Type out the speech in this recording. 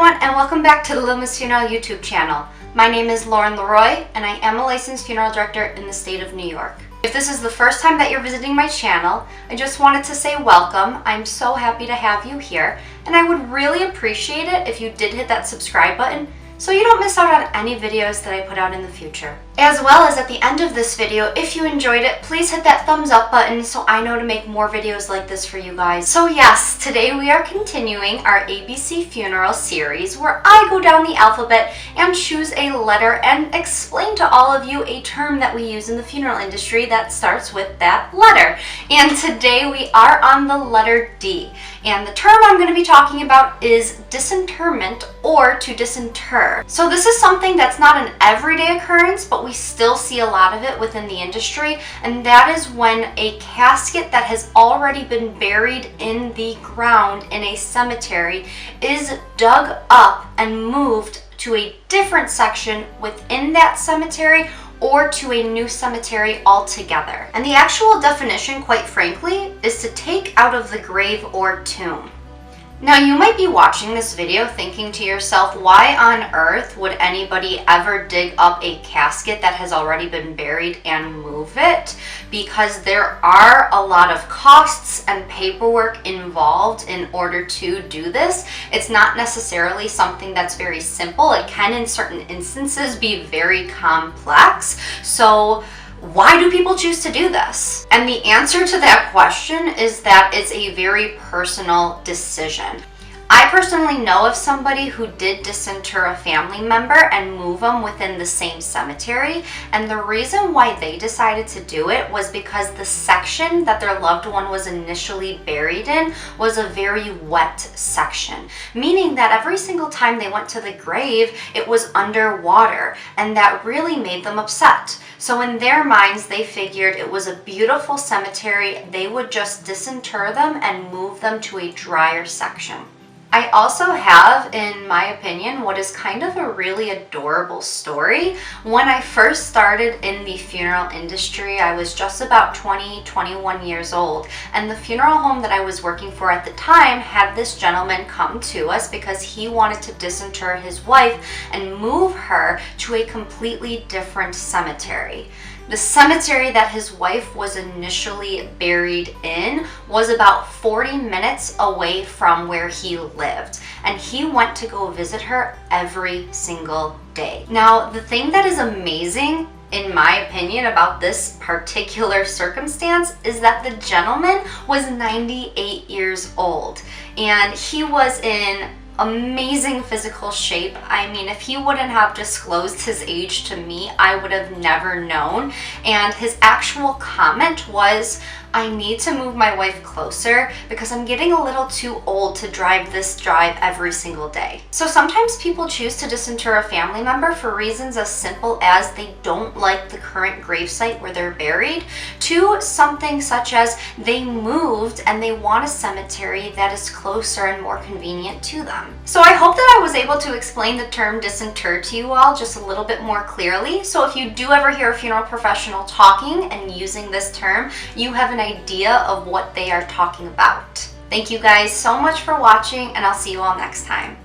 everyone, and welcome back to the Little Miss Funeral YouTube channel. My name is Lauren Leroy, and I am a licensed funeral director in the state of New York. If this is the first time that you're visiting my channel, I just wanted to say welcome. I'm so happy to have you here, and I would really appreciate it if you did hit that subscribe button so you don't miss out on any videos that I put out in the future. As well as at the end of this video, if you enjoyed it, please hit that thumbs up button so I know to make more videos like this for you guys. So yes, today we are continuing our ABC Funeral series where I go down the alphabet and choose a letter and explain to all of you a term that we use in the funeral industry that starts with that letter. And today we are on the letter D. And the term I'm going to be talking about is disinterment, or to disinter. So this is something that's not an everyday occurrence, but we still see a lot of it within the industry, and that is when a casket that has already been buried in the ground in a cemetery is dug up and moved to a different section within that cemetery or to a new cemetery altogether. And the actual definition, quite frankly, is to take out of the grave or tomb. Now you might be watching this video thinking to yourself, why on earth would anybody ever dig up a casket that has already been buried and move it? Because there are a lot of costs and paperwork involved in order to do this. It's not necessarily something that's very simple. It can in certain instances be very complex. So why do people choose to do this? And the answer to that question is that it's a very personal decision. I personally know of somebody who did disinter a family member and move them within the same cemetery, and the reason why they decided to do it was because the section that their loved one was initially buried in was a very wet section, meaning that every single time they went to the grave, it was underwater, and that really made them upset. So in their minds, they figured it was a beautiful cemetery, they would just disinter them and move them to a drier section. I also have, in my opinion, what is kind of a really adorable story. When I first started in the funeral industry, I was just about 21 years old, and the funeral home that I was working for at the time had this gentleman come to us because he wanted to disinter his wife and move her to a completely different cemetery. The cemetery that his wife was initially buried in was about 40 minutes away from where he lived, and he went to go visit her every single day. Now, the thing that is amazing, in my opinion, about this particular circumstance is that the gentleman was 98 years old, and he was in amazing physical shape. I mean, if he wouldn't have disclosed his age to me, I would have never known. And his actual comment was, I need to move my wife closer because I'm getting a little too old to drive this drive every single day. So sometimes people choose to disinter a family member for reasons as simple as they don't like the current gravesite where they're buried, to something such as they moved and they want a cemetery that is closer and more convenient to them. So I hope that I was able to explain the term disinter to you all just a little bit more clearly. So if you do ever hear a funeral professional talking and using this term, you have an idea of what they are talking about. Thank you guys so much for watching, and I'll see you all next time.